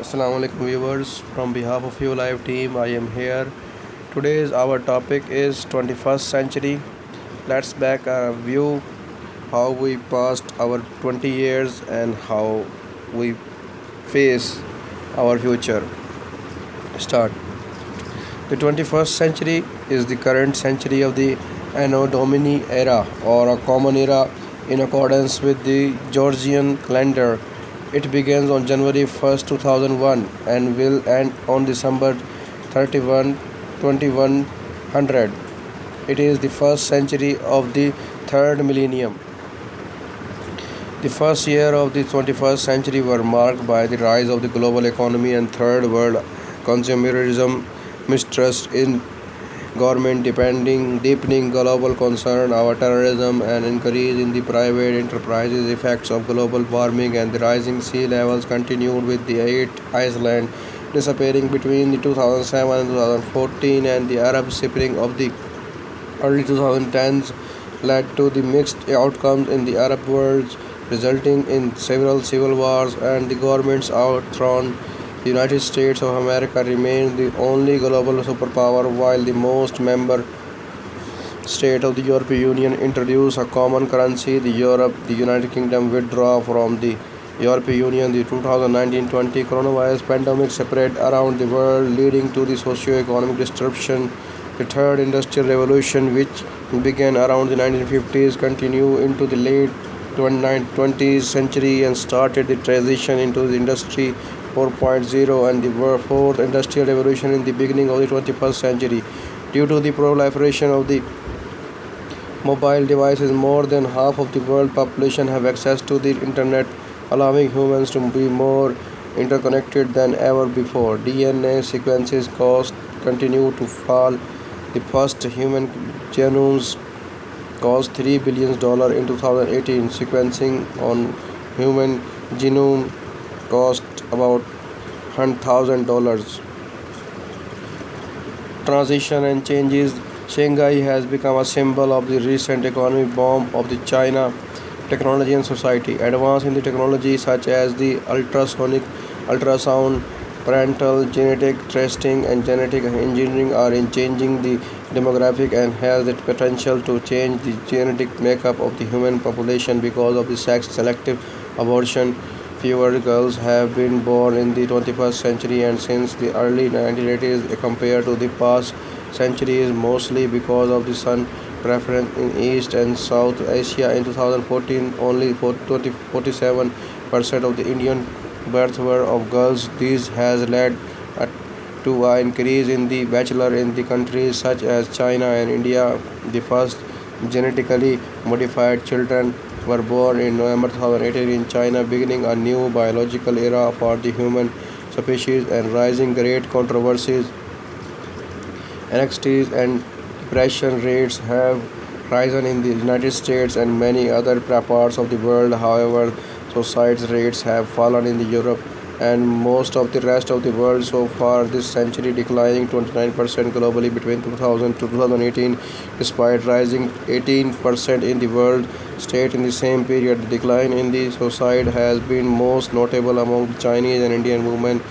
Assalamu alaikum viewers. From behalf of You Live team, I am here. Today's our topic is 21st century. Let's back a view how we passed our 20 years and how we face our future. Start. The 21st century is the current century of the Anno Domini era, or a common era in accordance with the Georgian calendar. It begins on January 1st, 2001 and will end on December 31, 2100. It is the first century of the third millennium. The first year of the 21st century were marked by the rise of the global economy and third world consumerism, mistrust in government deepening global concern over terrorism, and increase in the private enterprises. Effects of global warming and the rising sea levels continued, with the eight Iceland disappearing between the 2007 and 2014, and the Arab Spring of the early 2010s led to the mixed outcomes in the Arab world, resulting in several civil wars and the governments overthrown. The United States of America remains the only global superpower, while the most member states of the European Union introduce a common currency. The United Kingdom withdraw from the European Union. The 2019-20 coronavirus pandemic spread around the world, leading to the socio-economic disruption. The third industrial revolution, which began around the 1950s, continued into the late 20th century and started the transition into the industry 4.0 and the fourth industrial revolution in the beginning of the 21st century. Due to the proliferation of the mobile devices, more than half of the world population have access to the internet, allowing humans to be more interconnected than ever before. DNA sequences cost continue to fall. The first human genomes cost $3 billion in 2018. Sequencing on human genome cost about $100,000. Transition and changes. Shanghai has become a symbol of the recent economic boom of the China technology and society. Advances in the technology such as the ultrasound, parental genetic testing, and genetic engineering are in changing the demographic and has the potential to change the genetic makeup of the human population. Because of the sex selective abortion, fewer girls have been born in the 21st century and since the early 1980s compared to the past centuries, mostly because of the sun preference in East and South Asia. In 2014, only 47% of the Indian births were of girls. This has led uh, to an increase in the bachelor in the countries such as China and India. The first genetically modified children were born in November 2018 in China, beginning a new biological era for the human species and rising great controversies. Anxieties and depression rates have risen in the United States and many other parts of the world. However, suicide rates have fallen in the Europe and most of the rest of the world so far this century, declining 29% globally between 2000 to 2018, despite rising 18% in the world state in the same period. The decline in the suicide has been most notable among the Chinese and Indian women,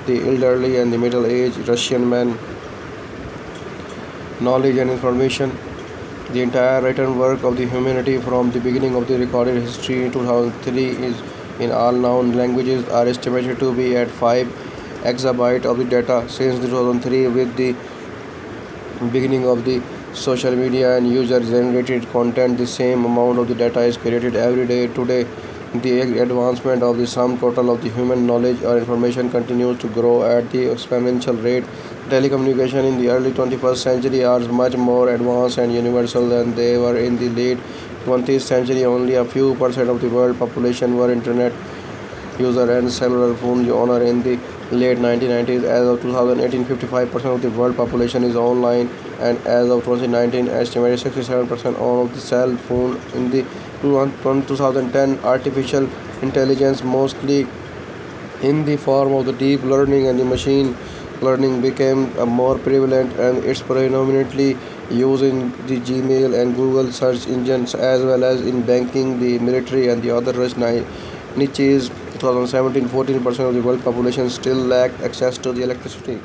the elderly, and the middle-aged Russian men. Knowledge and information. The entire written work of the humanity from the beginning of the recorded history in 2003 is in all known languages are estimated to be at 5 exabyte of the data. Since 2003, with the beginning of the social media and user generated content, the same amount of the data is created every day. Today, the advancement of the sum total of the human knowledge or information continues to grow at the exponential rate. Telecommunication in the early 21st century are much more advanced and universal than they were in the late 20th century. Only a few percent of the world population were internet user and cellular phone owner in the late 1990s. As of 2018, 55% of the world population is online, and as of 2019, estimated 67% own of the cell phone. In the 2010, artificial intelligence, mostly in the form of the deep learning and the machine learning, became more prevalent, and it's predominantly used in the Gmail and Google search engines as well as in banking, the military, and the other niches. 2017, 14% of the world population still lacked access to the electricity.